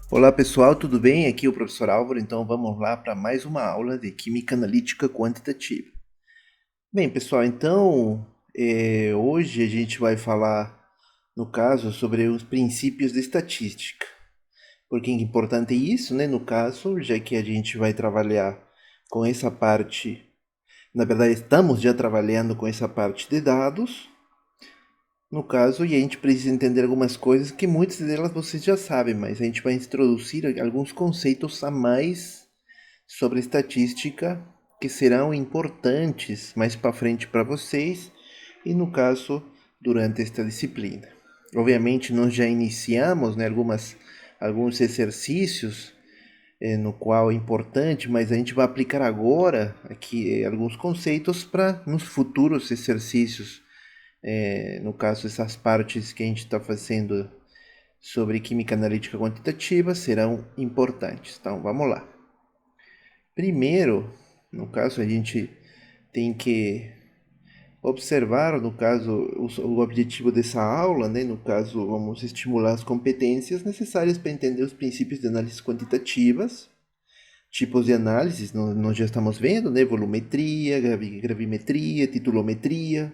Olá pessoal, tudo bem? Aqui é o professor Álvaro, então vamos lá para mais uma aula de Química Analítica Quantitativa. Bem pessoal, então hoje a gente vai falar, no caso, sobre os princípios de estatística. Por que é importante isso, né? No caso, já que a gente vai trabalhar com essa parte, na verdade estamos já trabalhando com essa parte de dados, no caso, e a gente precisa entender algumas coisas que muitas delas vocês já sabem, mas a gente vai introduzir alguns conceitos a mais sobre estatística que serão importantes mais para frente para vocês e, no caso, durante esta disciplina. Obviamente, nós já iniciamos, né, alguns exercícios no qual é importante, mas a gente vai aplicar agora aqui alguns conceitos para nos futuros exercícios, no caso, essas partes que a gente está fazendo sobre química analítica quantitativa serão importantes. Então, vamos lá. Primeiro, no caso, a gente tem que observar, no caso, o objetivo dessa aula, né? No caso, vamos estimular as competências necessárias para entender os princípios de análise quantitativas, tipos de análises, nós já estamos vendo, né? Volumetria, gravimetria, titulometria,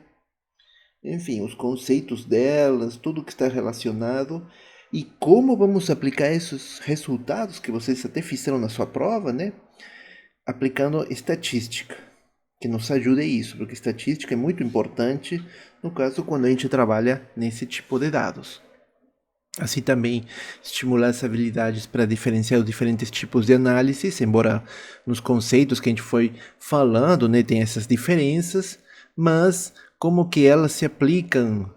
enfim, os conceitos delas, tudo que está relacionado e como vamos aplicar esses resultados que vocês até fizeram na sua prova, né? Aplicando estatística, que nos ajude a isso, porque estatística é muito importante no caso quando a gente trabalha nesse tipo de dados. Assim também estimular as habilidades para diferenciar os diferentes tipos de análises, embora nos conceitos que a gente foi falando, né, tem essas diferenças, mas como que elas se aplicam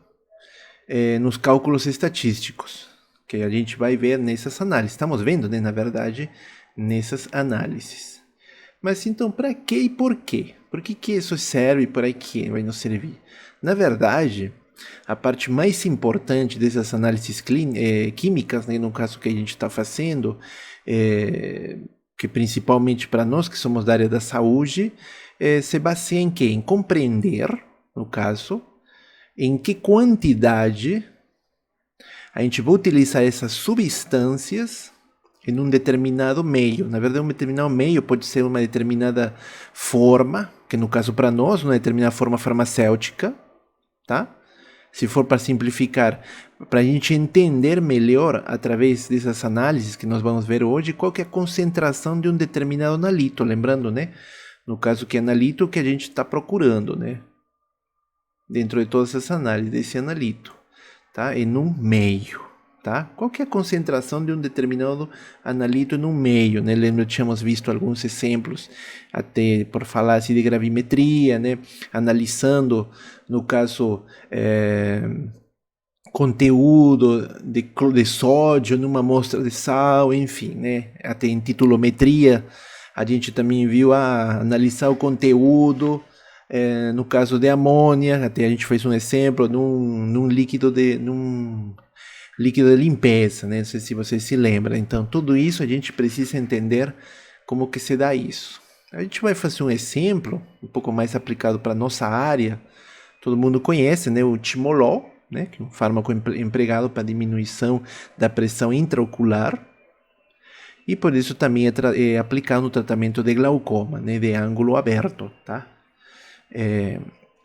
nos cálculos estatísticos, que a gente vai ver nessas análises. Estamos vendo, né, na verdade, nessas análises. Mas então, para que e por quê? Por que isso serve e para que vai nos servir? Na verdade, a parte mais importante dessas análises químicas, né, no caso que a gente está fazendo, que principalmente para nós que somos da área da saúde, se baseia em quê? Em compreender, no caso, em que quantidade a gente vai utilizar essas substâncias em um determinado meio. Na verdade, um determinado meio pode ser uma determinada forma, que no caso para nós, uma determinada forma farmacêutica, tá? Se for para simplificar, para a gente entender melhor, através dessas análises que nós vamos ver hoje, qual que é a concentração de um determinado analito. Lembrando, né? No caso que é analito que a gente está procurando, né? Dentro de todas essas análises, desse analito, tá? Em um meio. Tá? Qual que é a concentração de um determinado analito no meio, né? Lembra, tínhamos visto alguns exemplos, até por falar assim de gravimetria, né? Analisando, no caso, conteúdo de sódio numa amostra de sal, enfim, né? Até em titulometria, a gente também viu analisar o conteúdo, no caso de amônia, até a gente fez um exemplo num líquido líquido de limpeza, né? Não sei se você se lembra. Então, tudo isso a gente precisa entender como que se dá isso. A gente vai fazer um exemplo um pouco mais aplicado para nossa área. Todo mundo conhece, né? O timolol, né? Que é um fármaco empregado para diminuição da pressão intraocular. E por isso também é aplicado no tratamento de glaucoma, né? De ângulo aberto, tá?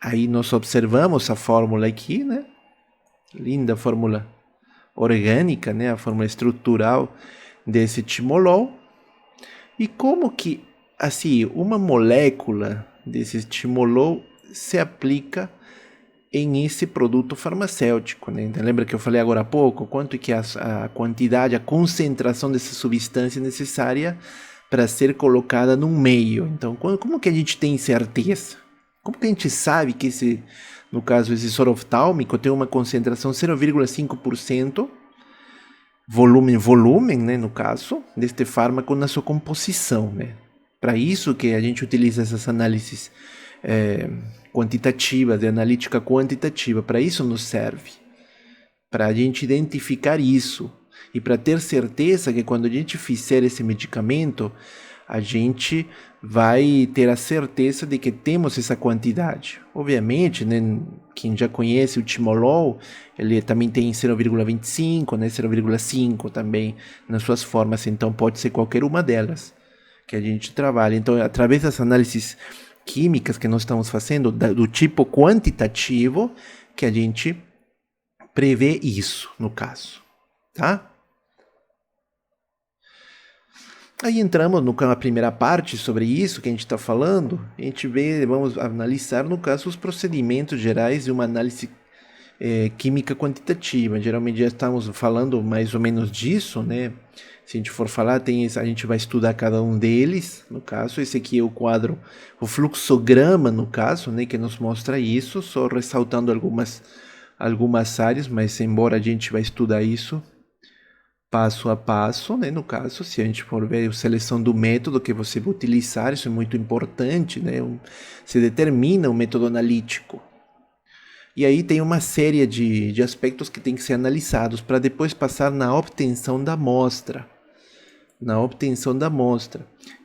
Aí nós observamos a fórmula aqui, né? Linda fórmula orgânica, né, a forma estrutural desse timolol, e como que assim uma molécula desse timolol se aplica em esse produto farmacêutico, né? Então, lembra que eu falei agora há pouco quanto que a quantidade, a concentração dessa substância necessária para ser colocada num meio. Então, como que a gente tem certeza? Como que a gente sabe que no caso, esse soro oftálmico tem uma concentração 0,5% volume, né, no caso, deste fármaco na sua composição, né? Para isso que a gente utiliza essas análises quantitativas, de analítica quantitativa, para isso nos serve. Para a gente identificar isso e para ter certeza que quando a gente fizer esse medicamento, a gente vai ter a certeza de que temos essa quantidade. Obviamente, né, quem já conhece o Timolol, ele também tem 0,25, né, 0,5 também nas suas formas, então pode ser qualquer uma delas que a gente trabalha. Então, através das análises químicas que nós estamos fazendo, do tipo quantitativo, que a gente prevê isso, no caso, tá? Aí entramos na primeira parte sobre isso que a gente está falando. A gente vamos analisar, no caso, os procedimentos gerais de uma análise química quantitativa. Geralmente já estamos falando mais ou menos disso, né? Se a gente for falar, a gente vai estudar cada um deles. No caso, esse aqui é o quadro, o fluxograma, no caso, né, que nos mostra isso, só ressaltando algumas áreas, mas embora a gente vai estudar isso passo a passo, né? No caso, se a gente for ver a seleção do método que você vai utilizar, isso é muito importante, né? Se determina o método analítico. E aí tem uma série de aspectos que tem que ser analisados para depois passar na obtenção da amostra.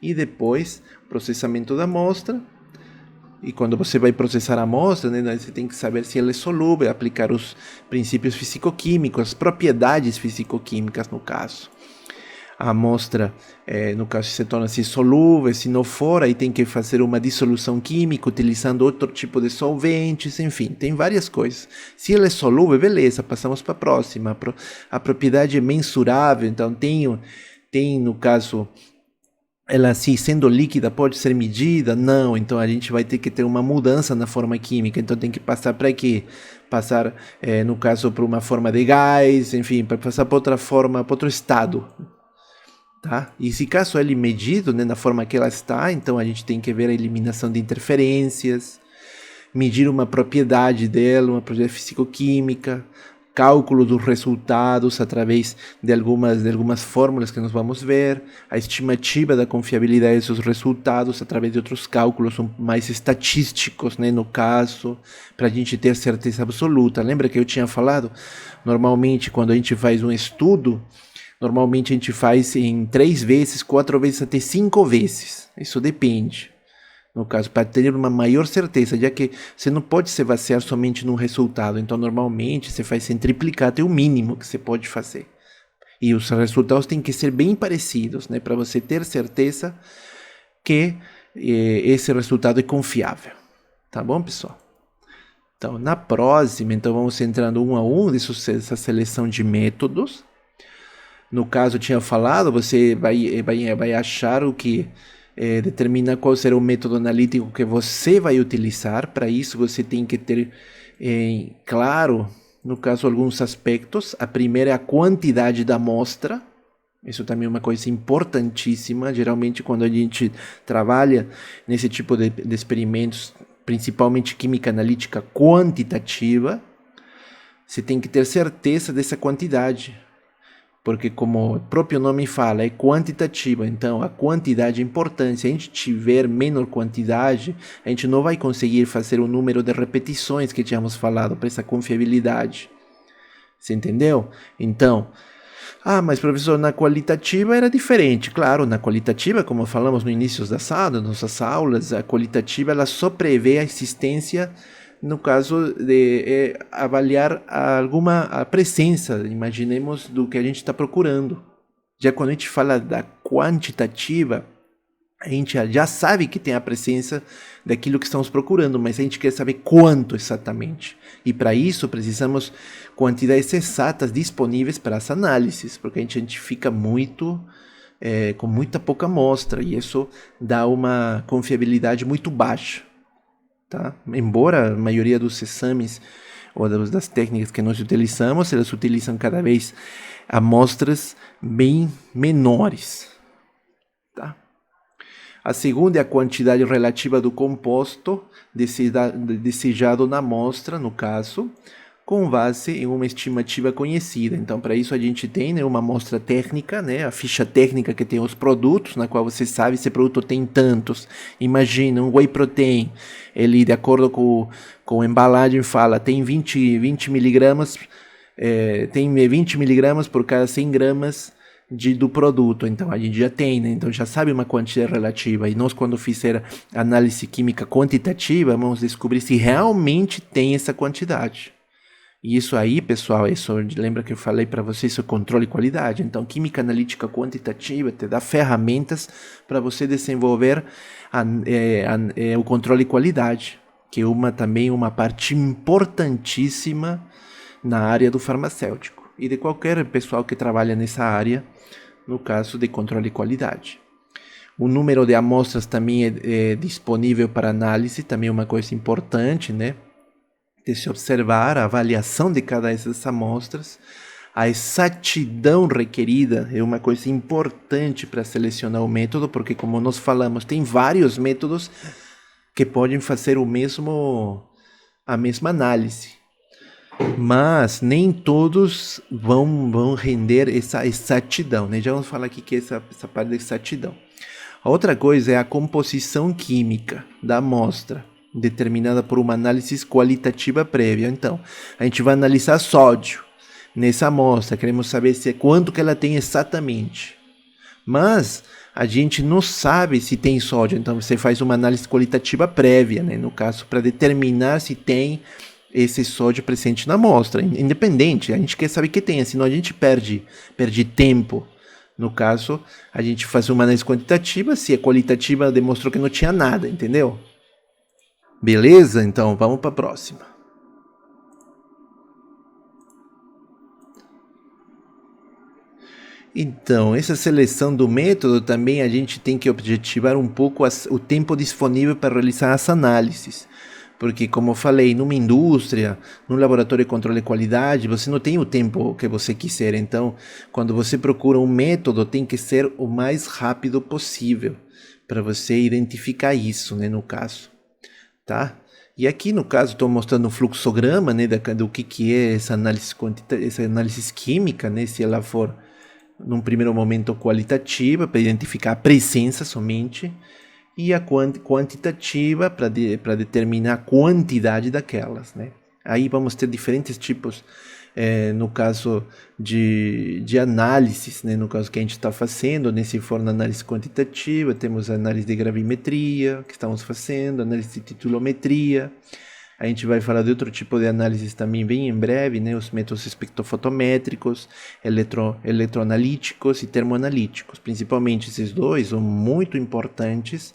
E depois, processamento da amostra. E quando você vai processar a amostra, né, você tem que saber se ela é solúvel, aplicar os princípios fisicoquímicos, as propriedades fisicoquímicas no caso. A amostra, no caso, se torna-se solúvel, se não for, aí tem que fazer uma dissolução química utilizando outro tipo de solventes, enfim, tem várias coisas. Se ela é solúvel, beleza, passamos para a próxima. A propriedade é mensurável, então tem no caso, ela assim, sendo líquida, pode ser medida? Não, então a gente vai ter que ter uma mudança na forma química, então tem que passar para quê? Passar, no caso, para uma forma de gás, enfim, para passar para outra forma, para outro estado. Tá? E se caso ele medido, né, na forma que ela está, então a gente tem que ver a eliminação de interferências, medir uma propriedade dela, uma propriedade fisicoquímica, cálculo dos resultados através de algumas fórmulas que nós vamos ver, a estimativa da confiabilidade desses resultados através de outros cálculos mais estatísticos, né, no caso, para a gente ter certeza absoluta. Lembra que eu tinha falado? Normalmente, quando a gente faz um estudo, normalmente a gente faz em 3 vezes, 4 vezes, até 5 vezes. Isso depende. No caso, para ter uma maior certeza, já que você não pode se basear somente num resultado. Então, normalmente, você faz sem triplicar até o mínimo que você pode fazer. E os resultados têm que ser bem parecidos, né? Para você ter certeza que esse resultado é confiável. Tá bom, pessoal? Então, na próxima, vamos entrando um a um dessa seleção de métodos. No caso, eu tinha falado, você vai achar o que determina qual será o método analítico que você vai utilizar. Para isso, você tem que ter claro, no caso, alguns aspectos. A primeira é a quantidade da amostra. Isso também é uma coisa importantíssima. Geralmente, quando a gente trabalha nesse tipo de experimentos, principalmente química analítica quantitativa, você tem que ter certeza dessa quantidade. Porque, como o próprio nome fala, é quantitativa, então a quantidade é importante. Se a gente tiver menor quantidade, a gente não vai conseguir fazer o número de repetições que tínhamos falado para essa confiabilidade. Você entendeu? Então, mas professor, na qualitativa era diferente. Claro, na qualitativa, como falamos no início das nossas aulas, a qualitativa ela só prevê a existência, no caso de avaliar a presença, imaginemos, do que a gente está procurando. Já quando a gente fala da quantitativa, a gente já sabe que tem a presença daquilo que estamos procurando, mas a gente quer saber quanto exatamente. E para isso precisamos quantidades exatas disponíveis para as análises, porque a gente fica com muita pouca amostra, e isso dá uma confiabilidade muito baixa. Tá? Embora a maioria dos exames ou das técnicas que nós utilizamos, elas utilizam cada vez amostras bem menores. Tá? A segunda é a quantidade relativa do composto desejado na amostra, no caso, com base em uma estimativa conhecida. Então, para isso a gente tem, né, uma amostra técnica, né, a ficha técnica que tem os produtos, na qual você sabe se o produto tem tantos. Imagina, um whey protein, ele, de acordo com a embalagem, fala, tem 20 miligramas, tem 20 miligramas por cada 100 gramas do produto. Então a gente já tem, né? Então já sabe uma quantidade relativa. E nós, quando fizer análise química quantitativa, vamos descobrir se realmente tem essa quantidade. E isso aí, pessoal, isso lembra que eu falei para vocês, isso é controle de qualidade. Então, química analítica quantitativa te dá ferramentas para você desenvolver o controle de qualidade, que é também uma parte importantíssima na área do farmacêutico e de qualquer pessoal que trabalha nessa área, no caso de controle de qualidade. O número de amostras também é disponível para análise, também é uma coisa importante, né? De se observar a avaliação de cada dessas amostras. A exatidão requerida é uma coisa importante para selecionar o método, porque, como nós falamos, tem vários métodos que podem fazer a mesma análise, mas nem todos vão render essa exatidão, né? Já vamos falar aqui que é essa parte da exatidão. A outra coisa é a composição química da amostra, determinada por uma análise qualitativa prévia. Então, a gente vai analisar sódio nessa amostra, queremos saber quanto que ela tem exatamente. Mas a gente não sabe se tem sódio, então você faz uma análise qualitativa prévia, né? No caso, para determinar se tem esse sódio presente na amostra, independente, a gente quer saber que tem, senão a gente perde tempo. No caso, a gente faz uma análise quantitativa, se é qualitativa, demonstrou que não tinha nada, entendeu? Beleza? Então, vamos para a próxima. Então, essa seleção do método também a gente tem que objetivar um pouco o tempo disponível para realizar as análises. Porque, como eu falei, numa indústria, num laboratório de controle de qualidade, você não tem o tempo que você quiser. Então, quando você procura um método, tem que ser o mais rápido possível para você identificar isso, né, no caso. Tá? E aqui, no caso, estou mostrando um fluxograma, né, do que é essa análise química, né, se ela for, num primeiro momento, qualitativa, para identificar a presença somente, e a quantitativa para determinar a quantidade daquelas, né? Aí vamos ter diferentes tipos, no caso de análises, né? No caso que a gente está fazendo, né? Se for na análise quantitativa, temos a análise de gravimetria, que estamos fazendo, análise de titulometria. A gente vai falar de outro tipo de análises também bem em breve, né? Os métodos espectrofotométricos, eletroanalíticos e termoanalíticos. Principalmente esses dois são muito importantes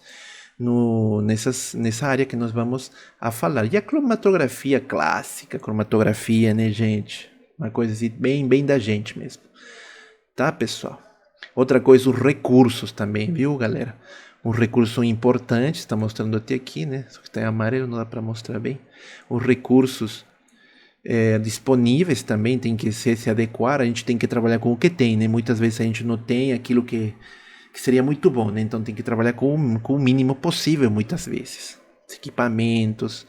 nessa área que nós vamos a falar. E a cromatografia clássica, né, gente? Uma coisa assim, bem da gente mesmo. Tá, pessoal? Outra coisa, os recursos também, viu, galera? Um recurso importante, está mostrando até aqui, né? Só que está em amarelo, não dá para mostrar bem. Os recursos disponíveis também tem que se adequar, a gente tem que trabalhar com o que tem, né? Muitas vezes a gente não tem aquilo que seria muito bom, né? Então tem que trabalhar com o mínimo possível, muitas vezes. Equipamentos,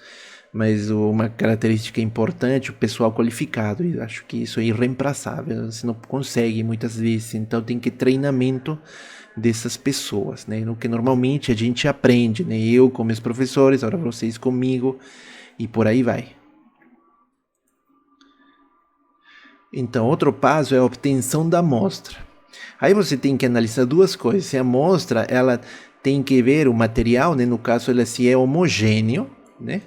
mas uma característica importante, o pessoal qualificado, e acho que isso é irreemplaçável, você não consegue muitas vezes, então tem que treinamento dessas pessoas, né? No que normalmente a gente aprende, né? Eu com meus professores, agora vocês comigo, e por aí vai. Então, outro passo é a obtenção da amostra. Aí você tem que analisar duas coisas. Se a amostra, ela tem que ver o material, né? No caso, ela se é homogêneo, né?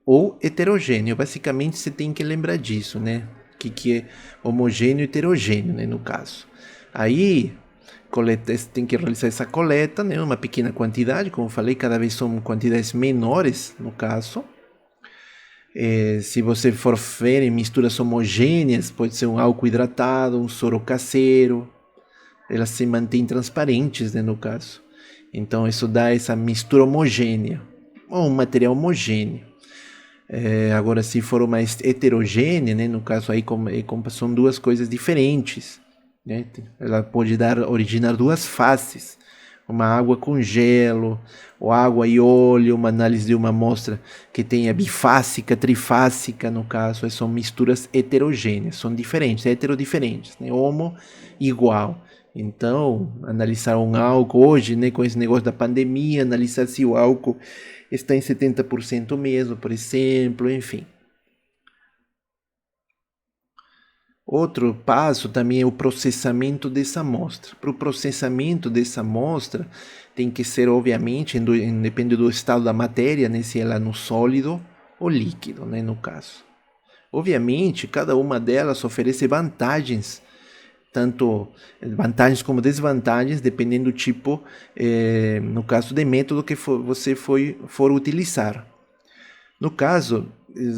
Ou heterogêneo. Basicamente, você tem que lembrar disso, né? O que é homogêneo e heterogêneo, né? No caso. Aí, tem que realizar essa coleta, né? Uma pequena quantidade, como eu falei, cada vez são quantidades menores, no caso. Se você for ver em misturas homogêneas, pode ser um álcool hidratado, um soro caseiro, elas se mantêm transparentes, né, no caso. Então isso dá essa mistura homogênea, ou um material homogêneo. Agora, se for mais heterogênea, né, no caso aí são duas coisas diferentes, né? Ela pode originar duas faces, uma água com gelo, ou água e óleo, uma análise de uma amostra que tenha bifásica, trifásica, no caso, são misturas heterogêneas, são diferentes, heterodiferentes, né? Homo igual. Então, analisar um álcool hoje, né, com esse negócio da pandemia, analisar se o álcool está em 70% mesmo, por exemplo, enfim. Outro passo também é o processamento dessa amostra. Para o processamento dessa amostra, tem que ser, obviamente, depende do estado da matéria, né, se ela é no sólido ou líquido, né, no caso. Obviamente, cada uma delas oferece vantagens, tanto vantagens como desvantagens, dependendo do tipo, no caso de método que você for utilizar. No caso,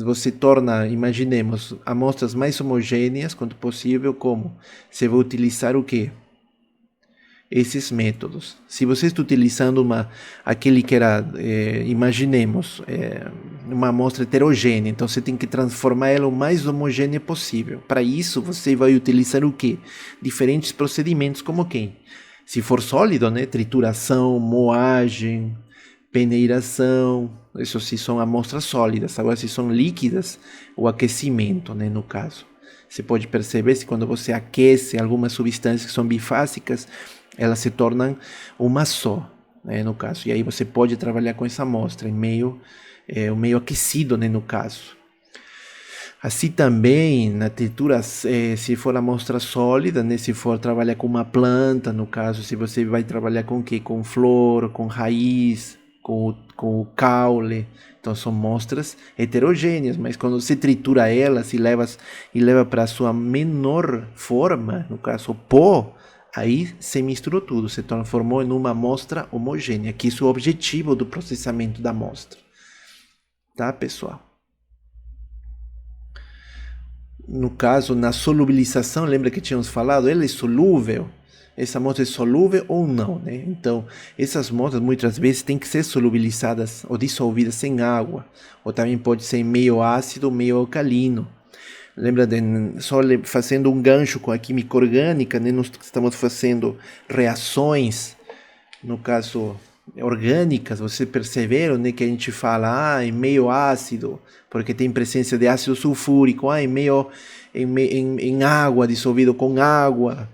você torna, imaginemos, amostras mais homogêneas quanto possível, como você vai utilizar o quê? Esses métodos. Se você está utilizando aquele que era, imaginemos, uma amostra heterogênea, então você tem que transformar ela o mais homogênea possível. Para isso, você vai utilizar o quê? Diferentes procedimentos, como quem? Se for sólido, né? Trituração, moagem, peneiração, isso se são amostras sólidas. Agora, se são líquidas, o aquecimento, né, no caso. Você pode perceber se quando você aquece algumas substâncias que são bifásicas, elas se tornam uma só, né, no caso. E aí você pode trabalhar com essa amostra em meio aquecido, né, no caso. Assim também, na tritura, se for amostra sólida, né, se for trabalhar com uma planta, no caso, se você vai trabalhar com o quê? Com flor, com raiz, com o caule. Então são amostras heterogêneas, mas quando você tritura elas e leva para a sua menor forma, no caso o pó, aí se misturou tudo, se transformou em uma amostra homogênea, que isso é o objetivo do processamento da amostra. Tá, pessoal? No caso, na solubilização, lembra que tínhamos falado? Ela é solúvel. Essa amostra é solúvel ou não, né? Então, essas amostras muitas vezes têm que ser solubilizadas ou dissolvidas em água, ou também pode ser meio ácido, meio alcalino. Lembra, só fazendo um gancho com a química orgânica, né? Nós estamos fazendo reações, no caso orgânicas, vocês perceberam, né, que a gente fala em meio ácido, porque tem presença de ácido sulfúrico, em água, dissolvido com água,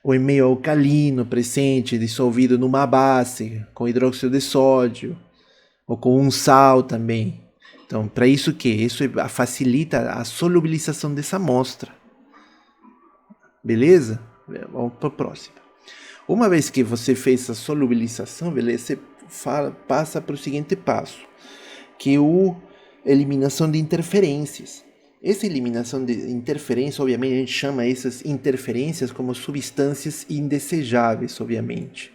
ou em meio alcalino, presente, dissolvido numa base, com hidróxido de sódio, ou com um sal também. Então, para isso que isso facilita a solubilização dessa amostra. Beleza? Vamos para o próximo. Uma vez que você fez a solubilização, beleza, você passa para o seguinte passo, que é a eliminação de interferências. Essa eliminação de interferências, obviamente, a gente chama essas interferências como substâncias indesejáveis, obviamente.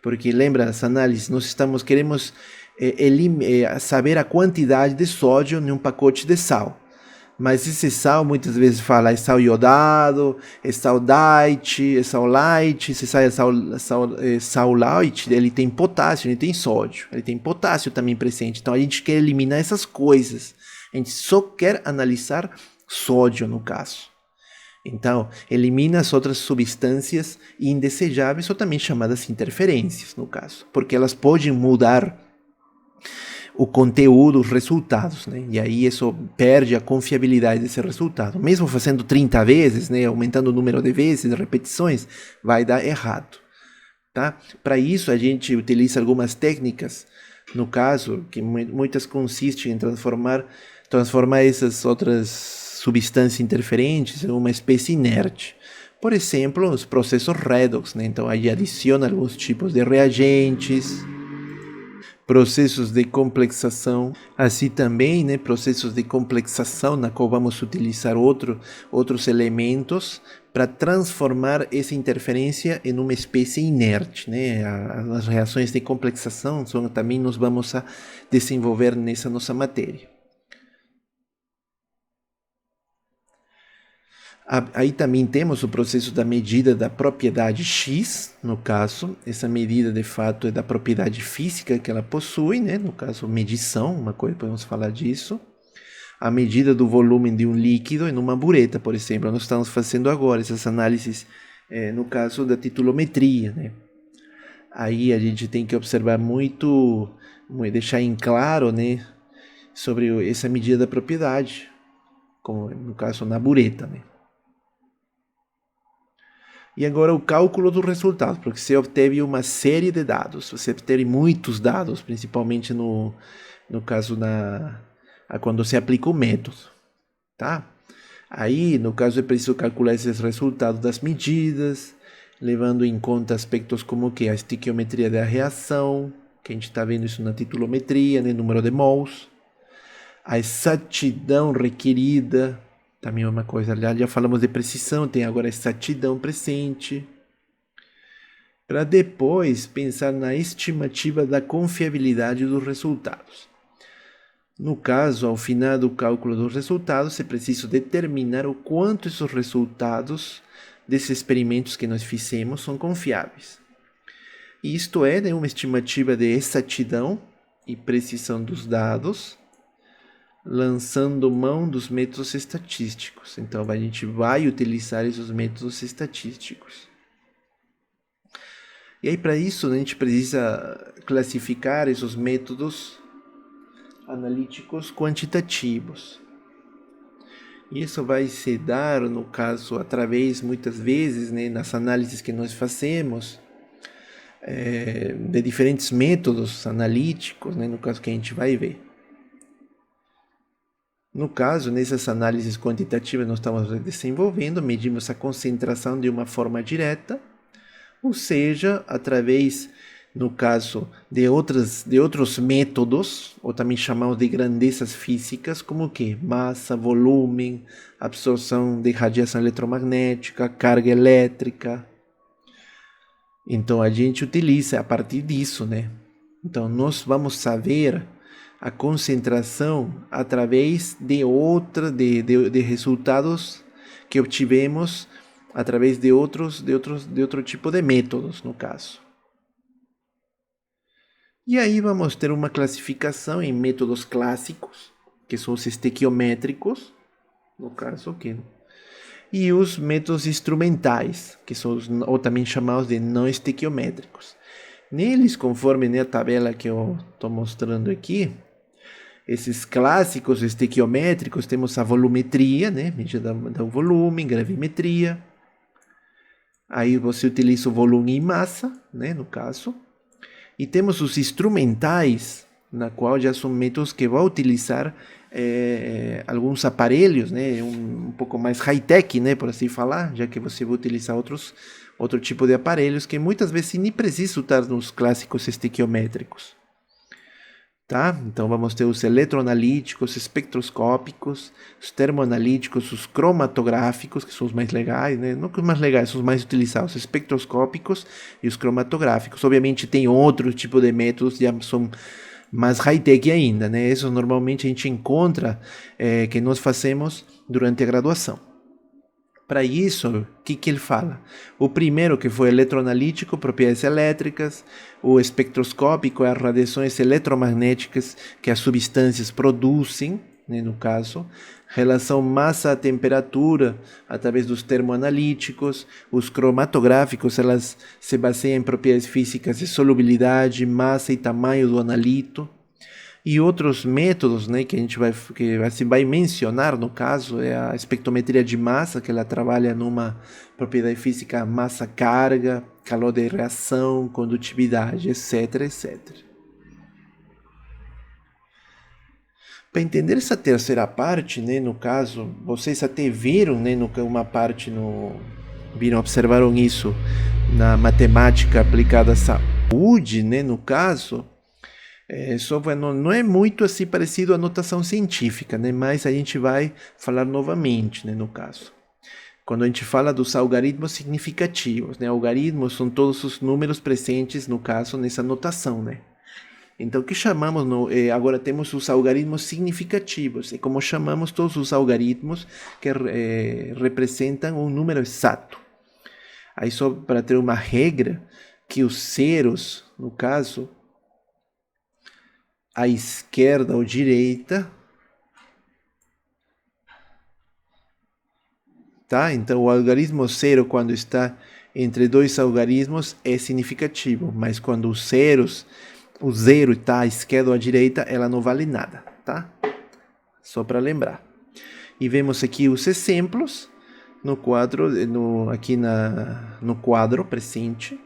Porque lembra essa análise, nós queremos saber a quantidade de sódio em um pacote de sal. Mas esse sal, muitas vezes fala, é sal iodado, é sal diet, é sal light. Se sai sal light, ele tem potássio, ele tem sódio, ele tem potássio também presente. Então a gente quer eliminar essas coisas. A gente só quer analisar sódio, no caso. Então, elimina as outras substâncias indesejáveis, ou também chamadas interferências, no caso. Porque elas podem mudar o conteúdo, os resultados, né? E aí isso perde a confiabilidade desse resultado. Mesmo fazendo 30 vezes, né? Aumentando o número de vezes, repetições, vai dar errado. Tá? Para isso a gente utiliza algumas técnicas, no caso, que muitas consistem em transformar essas outras substâncias interferentes em uma espécie inerte. Por exemplo, os processos redox, né? Então aí adiciona alguns tipos de reagentes, processos de complexação, assim também, né, processos de complexação na qual vamos utilizar outros elementos para transformar essa interferência em uma espécie inerte, né? As reações de complexação também nós vamos a desenvolver nessa nossa matéria. Aí também temos o processo da medida da propriedade X, no caso, essa medida de fato é da propriedade física que ela possui, né? No caso, medição, uma coisa, podemos falar disso. A medida do volume de um líquido em uma bureta, por exemplo, nós estamos fazendo agora essas análises, no caso da titulometria, né? Aí a gente tem que observar muito, deixar em claro, né, sobre essa medida da propriedade, como no caso na bureta, né? E agora o cálculo do resultado, porque você obteve uma série de dados, você obteve muitos dados, principalmente no caso quando você aplica o método, tá? Aí, no caso, é preciso calcular esses resultados das medidas, levando em conta aspectos como o que? A estequiometria da reação, que a gente está vendo isso na titulometria, né? Número de mols, a exatidão requerida, também é uma coisa, já falamos de precisão, tem agora a exatidão presente, para depois pensar na estimativa da confiabilidade dos resultados. No caso, ao final do cálculo dos resultados, é preciso determinar o quanto esses resultados desses experimentos que nós fizemos são confiáveis. E isto é, né, uma estimativa de exatidão e precisão dos dados, lançando mão dos métodos estatísticos. Então, a gente vai utilizar esses métodos estatísticos. E aí, para isso, a gente precisa classificar esses métodos analíticos quantitativos. Isso vai se dar, no caso, através, muitas vezes, né, nas análises que nós fazemos, de diferentes métodos analíticos, né, no caso que a gente vai ver. No caso, nessas análises quantitativas nós estamos desenvolvendo, medimos a concentração de uma forma direta, ou seja, através, no caso, de outros métodos, ou também chamamos de grandezas físicas, como o quê? Massa, volume, absorção de radiação eletromagnética, carga elétrica. Então, a gente utiliza a partir disso, né? Então, nós vamos saber a concentração através de resultados que obtivemos através de outro tipo de métodos, no caso. E aí vamos ter uma classificação em métodos clássicos, que são os estequiométricos, no caso, e os métodos instrumentais, que são ou também chamados de não estequiométricos. Neles, conforme a tabela que eu estou mostrando aqui, esses clássicos estequiométricos, temos a volumetria, né, medida do volume, gravimetria. Aí você utiliza o volume e massa, né, no caso. E temos os instrumentais, na qual já são métodos que vão utilizar alguns aparelhos, né, um pouco mais high-tech, né, por assim falar, já que você vai utilizar outro tipo de aparelhos que muitas vezes nem precisa estar nos clássicos estequiométricos. Tá? Então vamos ter os eletroanalíticos, espectroscópicos, os termoanalíticos, os cromatográficos, que são os mais legais, né? Não os mais legais, são os mais utilizados, os espectroscópicos e os cromatográficos. Obviamente tem outro tipo de métodos, já são mais high-tech ainda, né? Isso normalmente a gente encontra, que nós fazemos durante a graduação. Para isso, o que ele fala? O primeiro, que foi eletroanalítico, propriedades elétricas, o espectroscópico, as radiações eletromagnéticas que as substâncias produzem, né, no caso, relação massa-temperatura, através dos termoanalíticos, os cromatográficos, elas se baseiam em propriedades físicas de solubilidade, massa e tamanho do analito. E outros métodos, né, que a gente vai mencionar, no caso, é a espectrometria de massa, que ela trabalha numa propriedade física massa-carga, calor de reação, condutividade, etc, etc. Para entender essa terceira parte, né, no caso, vocês até viram, né, uma parte observaram isso na matemática aplicada à saúde, né, no caso. Não é muito assim parecido à notação científica, né? Mas a gente vai falar novamente, né, no caso. Quando a gente fala dos algarismos significativos, né? Algarismos são todos os números presentes, no caso, nessa notação, né? Então, o que chamamos, agora temos os algarismos significativos, e como chamamos todos os algarismos que representam um número exato. Aí, só para ter uma regra, que os zeros, no caso, à esquerda ou direita, tá? Então o algarismo zero, quando está entre dois algarismos, é significativo, mas quando o zero está à esquerda ou à direita, ela não vale nada, tá? Só para lembrar. E vemos aqui os exemplos no quadro, no quadro presente.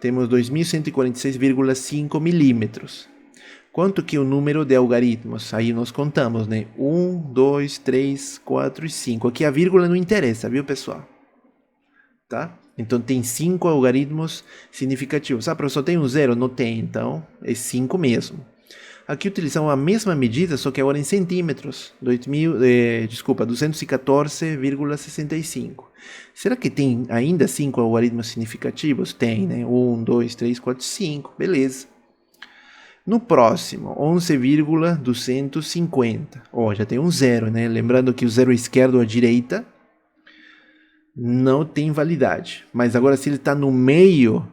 Temos 2146,5 milímetros. quanto que é o número de algarismos? Aí nós contamos, né? 1, 2, 3, 4 e 5. Aqui a vírgula não interessa, viu, pessoal? Tá? Então tem 5 algarismos significativos. Ah, professor, tem um zero? Não tem, então é 5 mesmo. Aqui utilizamos a mesma medida, só que agora em centímetros. 214,65. Será que tem ainda 5 algarismos significativos? Tem, né? 1, 2, 3, 4, 5. Beleza. No próximo, 11,250. Ó, já tem um zero, né? Lembrando que o zero esquerdo ou à direita não tem validade. Mas agora, se ele está no meio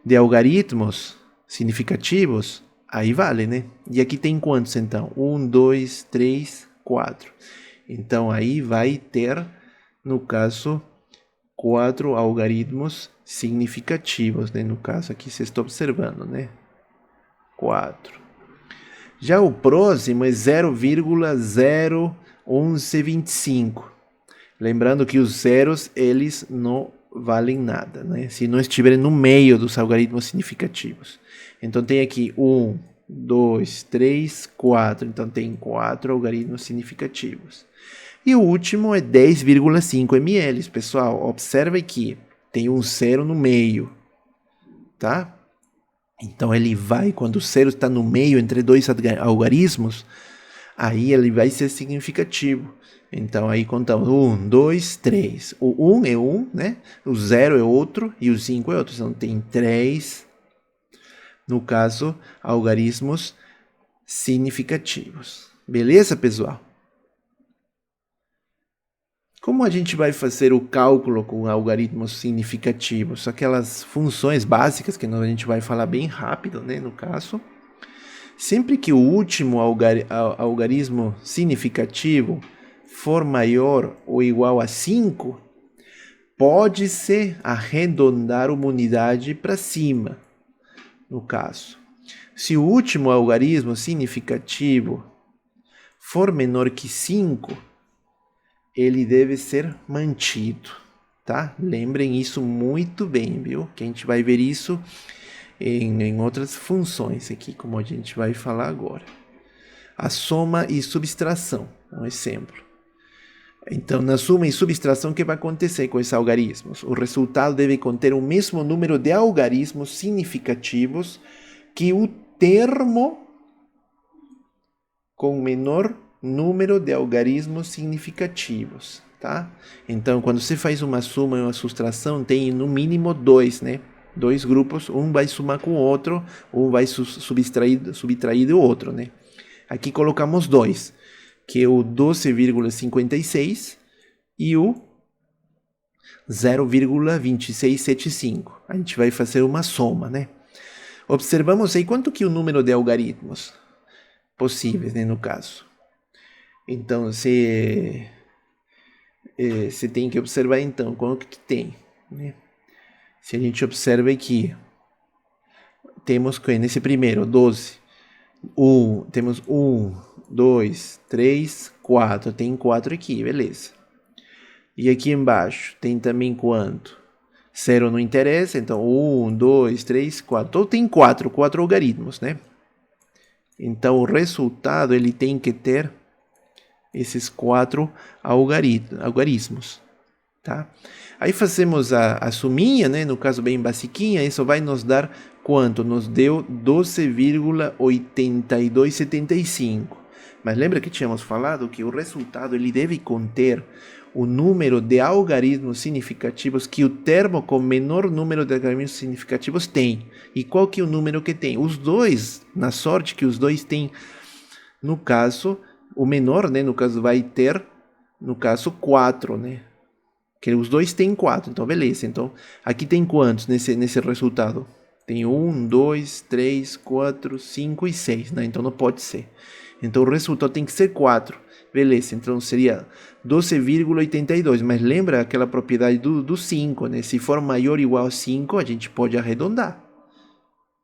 de algarismos significativos, aí vale, né? E aqui tem quantos, então? 1, 2, 3, 4. Então, aí vai ter, no caso, 4 algarismos significativos, né? No caso aqui, você está observando, né? 4. Já o próximo é 0,01125. Lembrando que os zeros, eles não valem nada, né? Se não estiverem no meio dos algarismos significativos. Então tem aqui 1, 2, 3, 4. Então tem 4 algarismos significativos. E o último é 10,5 ml. Pessoal, observe que tem um zero no meio, tá? Então ele vai, quando o zero está no meio entre dois algarismos, aí ele vai ser significativo. Então aí contamos 1, 2, 3. O 1 é 1, né? O 0 é outro e o 5 é outro. Então tem 3, no caso, algarismos significativos. Beleza, pessoal? Como a gente vai fazer o cálculo com algarismos significativos? Aquelas funções básicas que a gente vai falar bem rápido, né, no caso. Sempre que o último algarismo significativo for maior ou igual a 5, pode-se arredondar uma unidade para cima, no caso. Se o último algarismo significativo for menor que 5, ele deve ser mantido, tá? Lembrem isso muito bem, viu? Que a gente vai ver isso em outras funções aqui, como a gente vai falar agora. A soma e subtração, um exemplo. Então, na soma e subtração, o que vai acontecer com esses algarismos? O resultado deve conter o mesmo número de algarismos significativos que o termo com menor número de algarismos significativos, tá? Então, quando você faz uma soma e uma subtração, tem no mínimo 2, né? 2 grupos, um vai somar com o outro, um vai subtrair do outro, né? Aqui colocamos 2, que é o 12,56 e o 0,2675. A gente vai fazer uma soma, né? Observamos aí quanto que é o número de algarismos possíveis, né, no caso. Então, você tem que observar, então, quanto que tem, né? Se a gente observa aqui, temos que nesse primeiro, 12, temos 1, 2, 3, 4, tem 4 aqui, beleza. E aqui embaixo, tem também quanto? 0 não interessa, então 1, 2, 3, 4. Então tem 4 algarismos, né? Então o resultado, ele tem que ter esses 4 algarismos, tá? Aí fazemos a suminha, né? No caso bem basiquinha, isso vai nos dar quanto? Nos deu 12,8275. Mas lembra que tínhamos falado que o resultado ele deve conter o número de algarismos significativos que o termo com menor número de algarismos significativos tem. E qual que é o número que tem? Os dois, na sorte que os dois têm, no caso, o menor, né, no caso, vai ter, no caso, 4, né? Que os dois têm 4, então beleza. Então, aqui tem quantos nesse resultado? Tem 1, 2, 3, 4, 5 e 6, né? Então não pode ser. Então o resultado tem que ser 4. Beleza, então seria 12,82. Mas lembra aquela propriedade do 5, né? Se for maior ou igual a 5, a gente pode arredondar.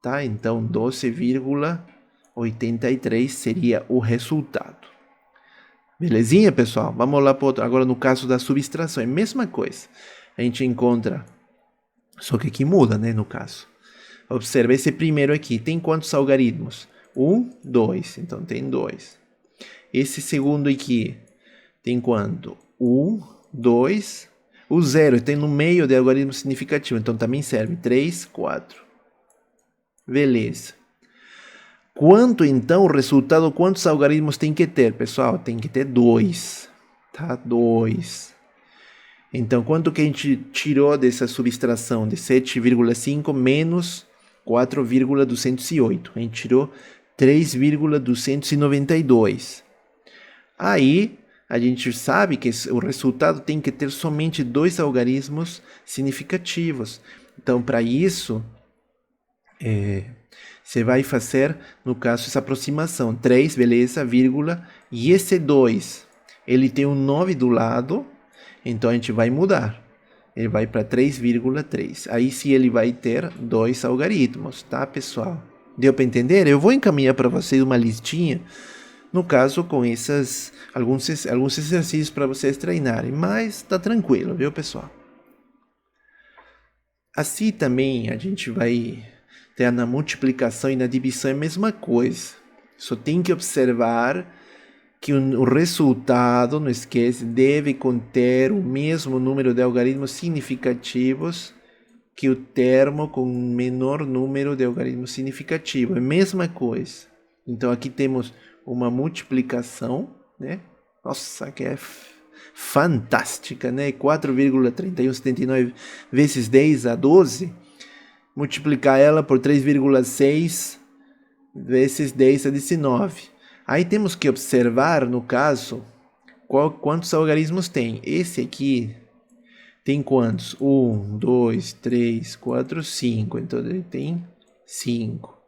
Tá? Então 12,83 seria o resultado. Belezinha, pessoal? Vamos lá para outro. Agora no caso da subtração, é a mesma coisa. A gente encontra, só que aqui muda, né, no caso. Observa, esse primeiro aqui, tem quantos algarismos? 2. Então tem 2. Esse segundo aqui tem quanto? 2. O 0 tem no meio de algarismo significativo, então também serve. 3, 4. Beleza. Quanto então o resultado, quantos algarismos tem que ter, pessoal? Tem que ter 2, tá? 2. Então, quanto que a gente tirou dessa subtração de 7,5 menos 4,208? A gente tirou 3,292. Aí, a gente sabe que o resultado tem que ter somente 2 algarismos significativos. Então, para isso, você vai fazer, no caso, essa aproximação. 3, beleza, vírgula. E esse 2, ele tem um 9 do lado, então a gente vai mudar. Ele vai para 3,3. Aí sim ele vai ter 2 algarismos, tá, pessoal? Deu para entender? Eu vou encaminhar para vocês uma listinha, no caso, com alguns exercícios para vocês treinarem. Mas tá tranquilo, viu, pessoal? Assim também a gente vai ter na multiplicação e na divisão é a mesma coisa. Só tem que observar que o resultado, não esquece, deve conter o mesmo número de algarismos significativos que o termo com menor número de algarismos significativos. É a mesma coisa. Então aqui temos uma multiplicação, né? Nossa, que é fantástica, né? 4,3179 vezes 10 a 12. Multiplicar ela por 3,6 vezes 10 a 19. Aí temos que observar, no caso, quantos algarismos tem. Esse aqui tem quantos? 1, 2, 3, 4, 5. Então ele tem 5.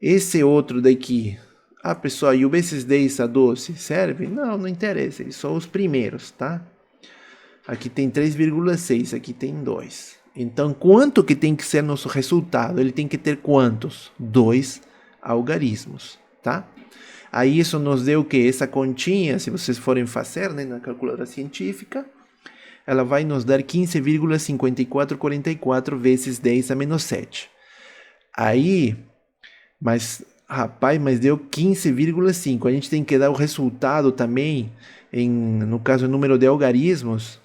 Esse outro daqui. Ah, pessoal, e o vezes 10 a 12 serve? Não, não interessa. Eles são os primeiros, tá? Aqui tem 3,6. Aqui tem 2. Então, quanto que tem que ser nosso resultado? Ele tem que ter quantos? 2 algarismos, tá? Aí isso nos deu o quê? Essa continha, se vocês forem fazer, né, na calculadora científica, ela vai nos dar 15,5444 vezes 10 a menos 7. Aí, mas deu 15,5. A gente tem que dar o resultado também, no caso, o número de algarismos,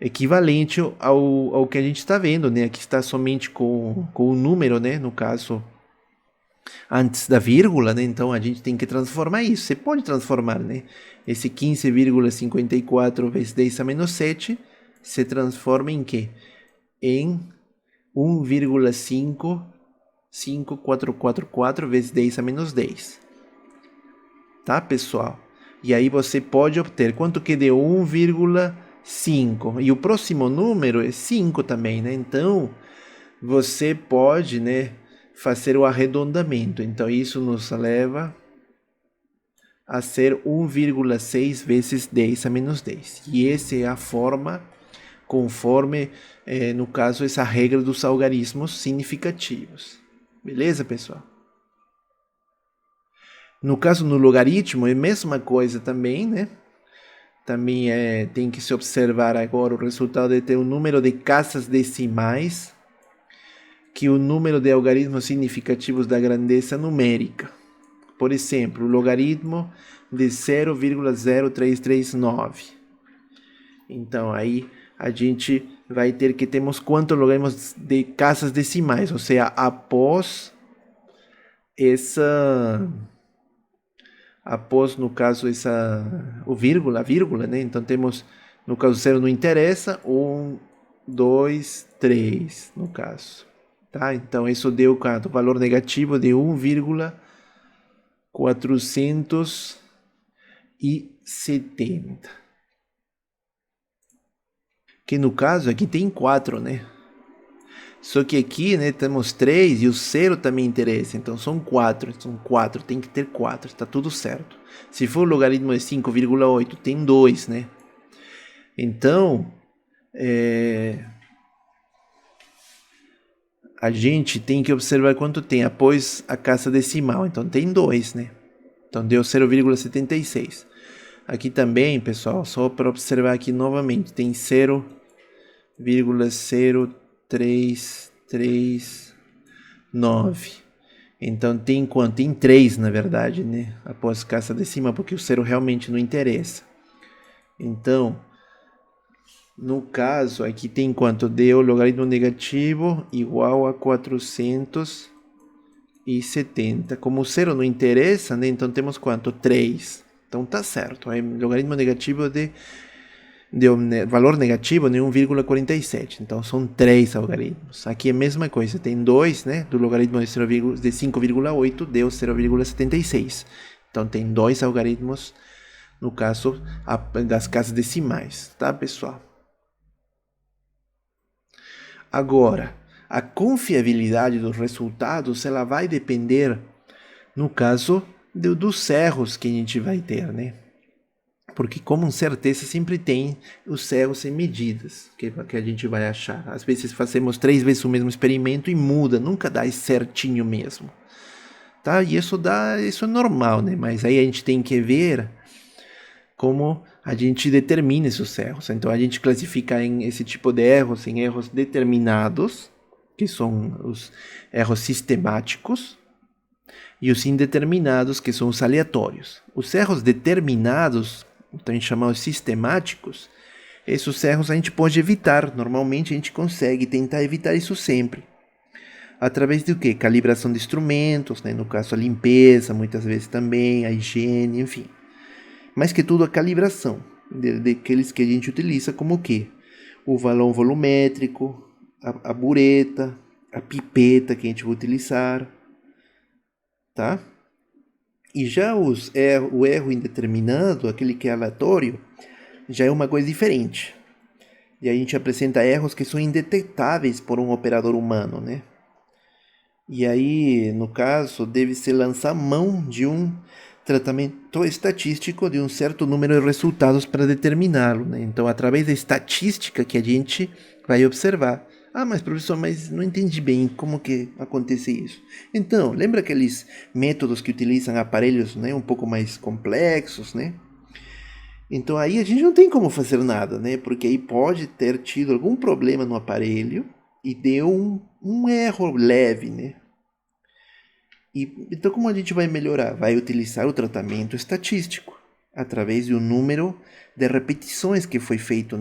equivalente ao que a gente está vendo, né? Aqui está somente com o número, né? No caso, antes da vírgula, né? Então a gente tem que transformar isso. Você pode transformar, né? Esse 15,54 vezes 10 a menos 7 se transforma em quê? Em 1,55444 vezes 10 a menos 10. Tá, pessoal? E aí você pode obter quanto que deu 1,5. E o próximo número é 5 também, né? Então, você pode, né, fazer o arredondamento. Então, isso nos leva a ser 1,6 vezes 10 a menos 10. E essa é a forma conforme, no caso, essa regra dos algarismos significativos. Beleza, pessoal? No caso, no logaritmo, é a mesma coisa também, né? Também tem que se observar agora o resultado de ter um número de casas decimais que o número de algarismos significativos da grandeza numérica. Por exemplo, o logaritmo de 0,0339. Então, aí a gente vai ter que temos quantos logaritmos de casas decimais, ou seja, após no caso, a vírgula, né? Então temos, no caso, 0 não interessa, 1, 2, 3, no caso. Tá? Então, isso deu o valor negativo de 1,470. Que no caso aqui tem 4, né? Só que aqui, né, temos 3 e o 0 também interessa. Então são 4. São 4, tem que ter 4. Está tudo certo. Se for o logaritmo de 5,8, tem 2, né? Então, a gente tem que observar quanto tem após a casa decimal. Então tem 2, né? Então deu 0,76. Aqui também, pessoal, só para observar aqui novamente, tem 0,0339. Então tem quanto? Tem 3, na verdade, né? Após casa decima, porque o zero realmente não interessa. Então, no caso, aqui tem quanto? Deu logaritmo negativo igual a 470. Como o zero não interessa, né? Então temos quanto? 3. Então tá certo. Aí, logaritmo negativo de valor negativo de 1,47. Então são 3 algarismos. Aqui é a mesma coisa. Tem 2, né? Do logaritmo de 5,8 deu 0,76. Então tem 2 algarismos, no caso das casas decimais. Tá, pessoal? Agora, a confiabilidade dos resultados ela vai depender, no caso, dos erros que a gente vai ter, né? Porque, com certeza, sempre tem os erros em medidas que a gente vai achar. Às vezes fazemos 3 vezes o mesmo experimento e muda, nunca dá certinho mesmo. Tá? E isso é normal, né? Mas aí a gente tem que ver como a gente determina esses erros. Então a gente classifica em esse tipo de erros em erros determinados, que são os erros sistemáticos, e os indeterminados, que são os aleatórios. Os erros determinados, então a gente chama os sistemáticos, esses erros a gente pode evitar. Normalmente a gente consegue tentar evitar isso sempre. Através do quê? Calibração de instrumentos, né? No caso a limpeza, muitas vezes também, a higiene, enfim. Mais que tudo a calibração daqueles que a gente utiliza, como o quê? O valor volumétrico, a bureta, a pipeta que a gente vai utilizar, tá? E já o erro indeterminado, aquele que é aleatório, já é uma coisa diferente. E a gente apresenta erros que são indetectáveis por um operador humano, né? E aí, no caso, deve-se lançar mão de um tratamento estatístico de um certo número de resultados para determiná-lo, né? Então, através da estatística que a gente vai observar. Ah, mas professor, mas não entendi bem como que acontece isso. Então, lembra aqueles métodos que utilizam aparelhos, né, um pouco mais complexos, né? Então aí a gente não tem como fazer nada, né? Porque aí pode ter tido algum problema no aparelho e deu um erro leve, né? Então como a gente vai melhorar? Vai utilizar o tratamento estatístico através do número de repetições que foi feito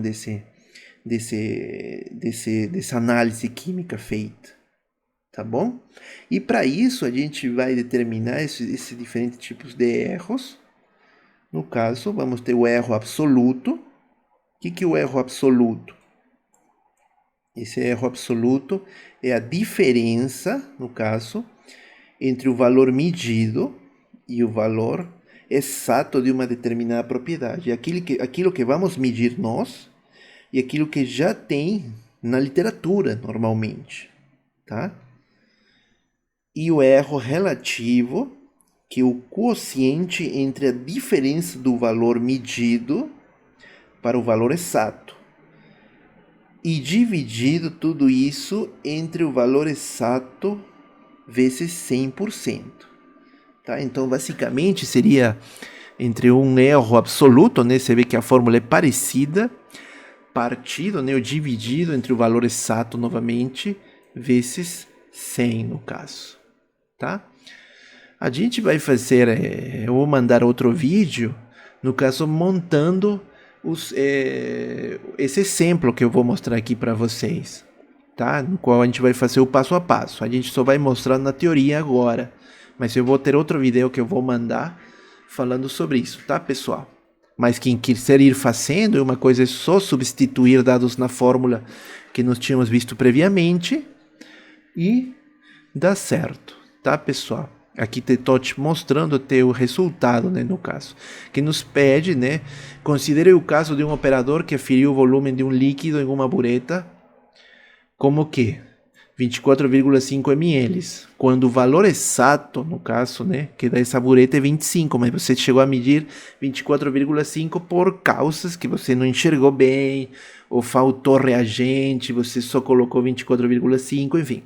dessa análise química feita, tá bom? E para isso a gente vai determinar esses diferentes tipos de erros. No caso, vamos ter o erro absoluto. O que é o erro absoluto? Esse erro absoluto é a diferença, no caso, entre o valor medido e o valor exato de uma determinada propriedade. Aquilo que vamos medir nós e aquilo que já tem na literatura, normalmente, tá? E o erro relativo, que é o quociente entre a diferença do valor medido para o valor exato. E dividido tudo isso entre o valor exato vezes 100%. Tá? Então, basicamente, seria entre um erro absoluto, né? Você vê que a fórmula é parecida, partido, né? O dividido entre o valor exato, novamente, vezes 100, no caso. Tá? A gente vai fazer, eu vou mandar outro vídeo, no caso, montando esse exemplo que eu vou mostrar aqui para vocês, tá? No qual a gente vai fazer o passo a passo. A gente só vai mostrar na teoria agora, mas eu vou ter outro vídeo que eu vou mandar falando sobre isso, tá, pessoal? Mas quem quiser ir fazendo, uma coisa é só substituir dados na fórmula que nós tínhamos visto previamente e dá certo, tá, pessoal? Aqui estou te mostrando o resultado, né, no caso, que nos pede, né, considere o caso de um operador que aferiu o volume de um líquido em uma bureta como que 24,5 ml, quando o valor exato, no caso, né, que dessa bureta é 25, mas você chegou a medir 24,5 por causas que você não enxergou bem, ou faltou reagente, você só colocou 24,5, enfim.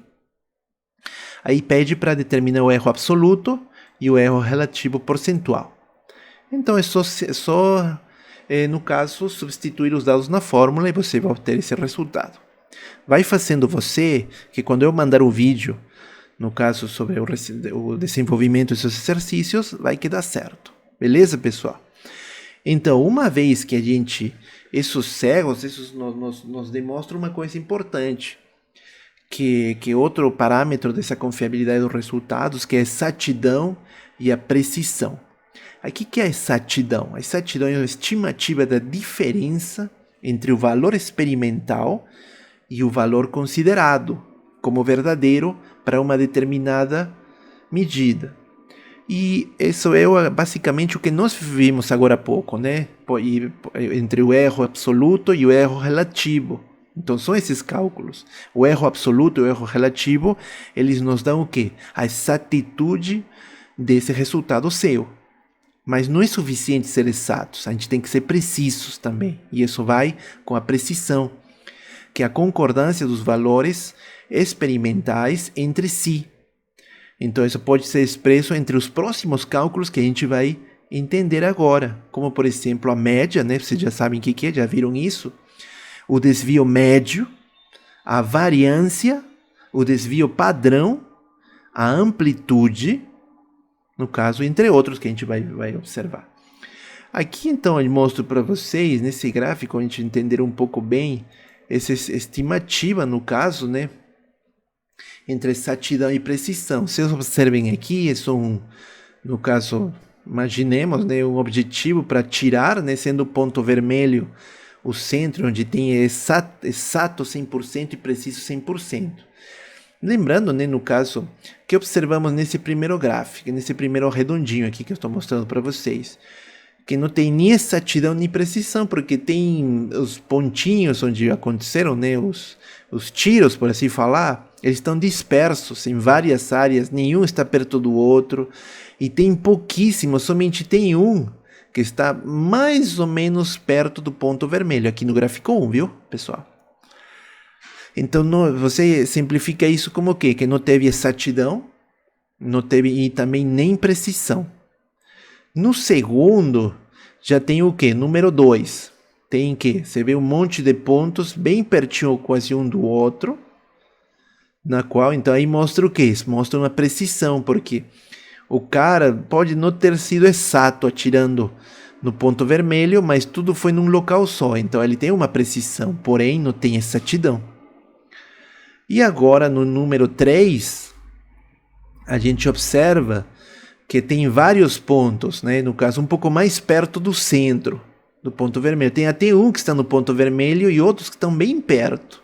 Aí pede para determinar o erro absoluto e o erro relativo percentual. Então é só no caso, substituir os dados na fórmula e você vai obter esse resultado. Vai fazendo você, que quando eu mandar o vídeo no caso sobre o desenvolvimento desses exercícios, vai que dá certo. Beleza, pessoal? Então, uma vez que esses cegos, nos demonstram uma coisa importante, que outro parâmetro dessa confiabilidade dos resultados, que é a exatidão e a precisão. Aqui que é a exatidão? A exatidão é uma estimativa da diferença entre o valor experimental e o valor considerado como verdadeiro para uma determinada medida. E isso é basicamente o que nós vimos agora há pouco, né? Entre o erro absoluto e o erro relativo. Então são esses cálculos. O erro absoluto e o erro relativo, eles nos dão o quê? A exatitude desse resultado seu. Mas não é suficiente ser exatos, a gente tem que ser precisos também. E isso vai com a precisão, que é a concordância dos valores experimentais entre si. Então isso pode ser expresso entre os próximos cálculos que a gente vai entender agora. Como, por exemplo, a média, né? Vocês já sabem o que é, já viram isso? O desvio médio, a variância, o desvio padrão, a amplitude, no caso, entre outros que a gente vai observar. Aqui, então, eu mostro para vocês, nesse gráfico, a gente entender um pouco bem essa estimativa, no caso, né, entre exatidão e precisão. Vocês observem aqui, no caso, imaginemos, né, um objetivo para tirar, né, sendo o ponto vermelho o centro, onde tem exato 100% e preciso 100%. Lembrando, né, no caso, que observamos nesse primeiro gráfico, nesse primeiro redondinho aqui que eu estou mostrando para vocês, que não tem nem exatidão nem precisão, porque tem os pontinhos onde aconteceram, né, os tiros, por assim falar, eles estão dispersos em várias áreas, nenhum está perto do outro, e tem pouquíssimo, somente tem um que está mais ou menos perto do ponto vermelho, aqui no gráfico 1, viu, pessoal? Então, você simplifica isso como o quê? Que não teve exatidão, não teve e também nem precisão. No segundo, já tem o quê? Número 2. Tem que você vê um monte de pontos bem pertinho quase um do outro, na qual, então, aí mostra o quê? Mostra uma precisão, porque o cara pode não ter sido exato atirando no ponto vermelho, mas tudo foi num local só. Então ele tem uma precisão, porém não tem exatidão. E agora no número 3, a gente observa que tem vários pontos, né? No caso, um pouco mais perto do centro do ponto vermelho. Tem até um que está no ponto vermelho e outros que estão bem perto.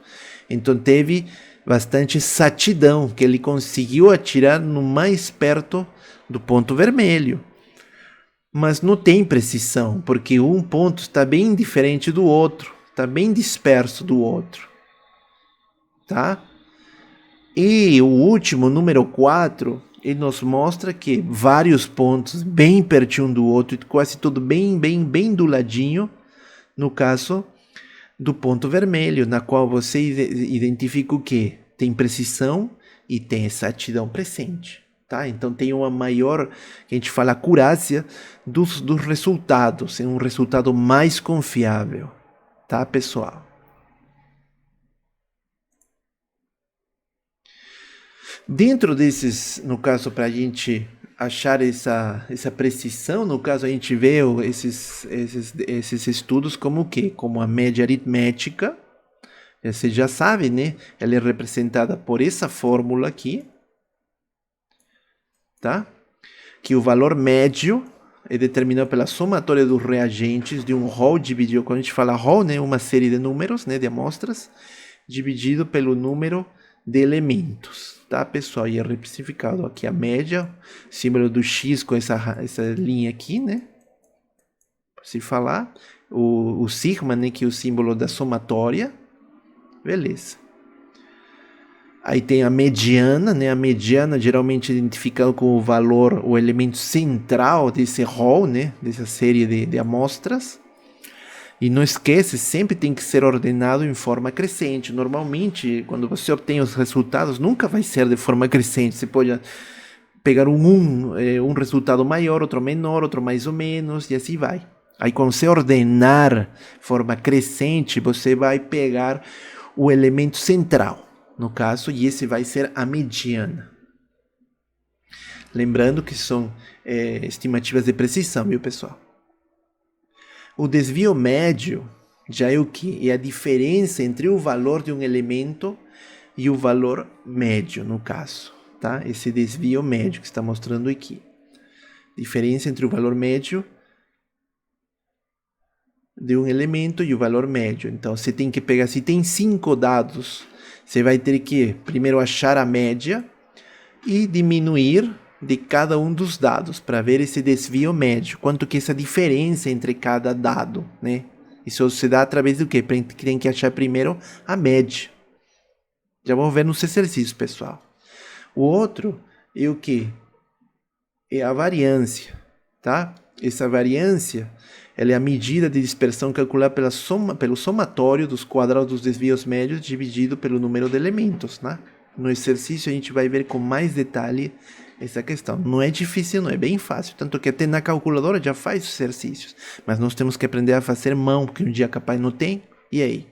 Então teve bastante exatidão, que ele conseguiu atirar no mais perto do ponto vermelho. Mas não tem precisão, porque um ponto está bem diferente do outro, está bem disperso do outro. Tá? E o último, número 4, ele nos mostra que vários pontos bem pertinho um do outro, quase tudo bem do ladinho, no caso do ponto vermelho, na qual você identifica o quê? Tem precisão e tem exatidão presente. Tá? Então tem uma maior, que a gente fala, acurácia dos resultados, é um resultado mais confiável. Tá, pessoal? Dentro desses, no caso, para a gente achar essa precisão, no caso a gente vê esses estudos como o quê? Como a média aritmética. Você já sabe, né? Ela é representada por essa fórmula aqui, tá? Que o valor médio é determinado pela somatória dos reagentes de um rol dividido, quando a gente fala rol, né? Uma série de números, né? De amostras, dividido pelo número de elementos, tá, pessoal? E é representado aqui a média, símbolo do X com essa linha aqui, né? Para se falar. O sigma, né? Que é o símbolo da somatória. Beleza. Aí tem a mediana, né? A mediana geralmente identificada com o valor, o elemento central desse rol, né? Dessa série de amostras. E não esquece, sempre tem que ser ordenado em forma crescente. Normalmente, quando você obtém os resultados, nunca vai ser de forma crescente. Você pode pegar um resultado maior, outro menor, outro mais ou menos, e assim vai. Aí, quando você ordenar de forma crescente, você vai pegar o elemento central, no caso, e esse vai ser a mediana. Lembrando que são estimativas de precisão, viu, pessoal? O desvio médio já é o que? É a diferença entre o valor de um elemento e o valor médio, no caso, tá? Esse desvio médio que está mostrando aqui. Diferença entre o valor médio de um elemento e o valor médio. Então, você tem que pegar, se tem 5 dados, você vai ter que primeiro achar a média e diminuir de cada um dos dados para ver esse desvio médio, quanto que essa diferença entre cada dado, né? Isso se dá através do quê? Tem que achar primeiro a média. Já vamos ver nos exercícios, pessoal. O outro é o quê? É a variância, tá? Essa variância, ela é a medida de dispersão calculada pelo somatório dos quadrados dos desvios médios dividido pelo número de elementos, né? No exercício a gente vai ver com mais detalhe essa questão. Não é difícil, não é bem fácil, tanto que até na calculadora já faz os exercícios, mas nós temos que aprender a fazer mão, porque um dia capaz não tem, e aí?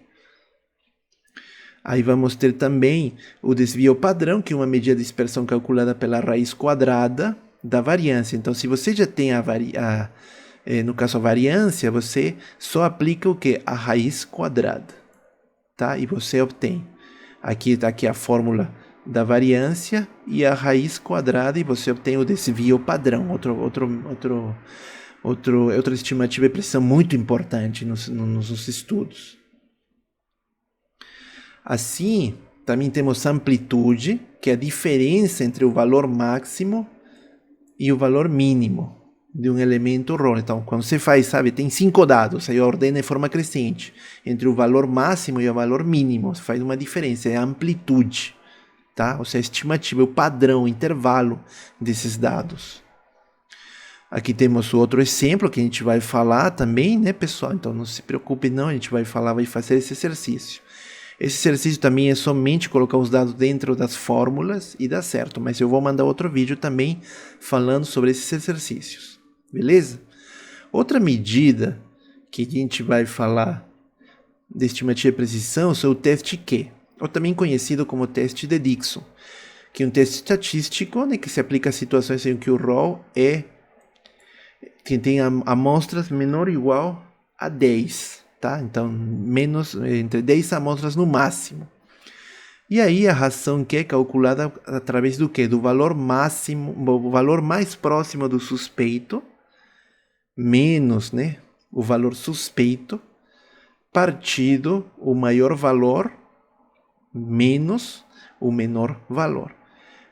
Aí vamos ter também o desvio padrão, que é uma medida de dispersão calculada pela raiz quadrada da variância. Então, se você já tem no caso a variância, você só aplica o que? A raiz quadrada, tá? E você obtém. Aqui está aqui a fórmula da variância e a raiz quadrada, e você obtém o desvio padrão, outra estimativa de precisão muito importante nos estudos. Assim, também temos amplitude, que é a diferença entre o valor máximo e o valor mínimo de um elemento RON. Então, quando você faz, sabe, tem 5 dados, aí ordena de forma crescente. Entre o valor máximo e o valor mínimo, você faz uma diferença, é a amplitude, tá? Ou seja, a estimativa, o padrão, o intervalo desses dados. Aqui temos o outro exemplo que a gente vai falar também, né, pessoal? Então, não se preocupe não, a gente vai fazer esse exercício. Esse exercício também é somente colocar os dados dentro das fórmulas e dá certo, mas eu vou mandar outro vídeo também falando sobre esses exercícios, beleza? Outra medida que a gente vai falar de estimativa de precisão é o teste Q, ou também conhecido como teste de Dickson, que é um teste estatístico, né, que se aplica a situações em que o ROL que tem amostras menor ou igual a 10. Tá? Então, entre 10 amostras no máximo. E aí a razão que é calculada através do quê? Do valor máximo, o valor mais próximo do suspeito, menos, né, o valor suspeito, partido o maior valor, menos o menor valor.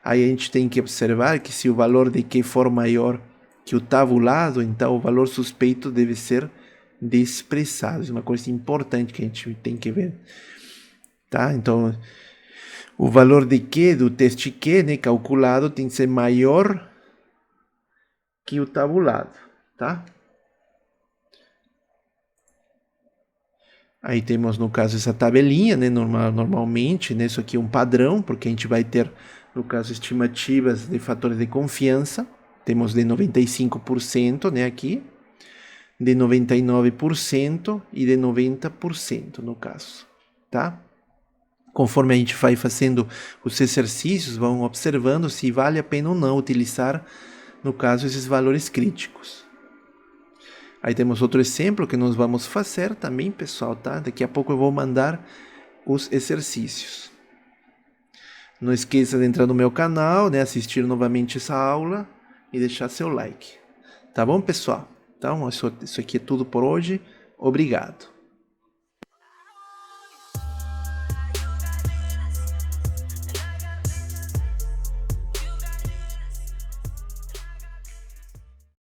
Aí a gente tem que observar que se o valor de Q for maior que o tabulado, então o valor suspeito deve ser desprezado. Isso é uma coisa importante que a gente tem que ver, tá? Então, o valor de Q do teste Q, né, calculado, tem que ser maior que o tabulado, tá? Aí temos, no caso, essa tabelinha, né, normalmente, né, isso aqui é um padrão, porque a gente vai ter, no caso, estimativas de fatores de confiança. Temos de 95%, né, aqui, de 99% e de 90% no caso, tá? Conforme a gente vai fazendo os exercícios, vão observando se vale a pena ou não utilizar, no caso, esses valores críticos. Aí temos outro exemplo que nós vamos fazer também, pessoal, tá? Daqui a pouco eu vou mandar os exercícios. Não esqueça de entrar no meu canal, né? Assistir novamente essa aula e deixar seu like. Tá bom, pessoal? Então, isso aqui é tudo por hoje. Obrigado.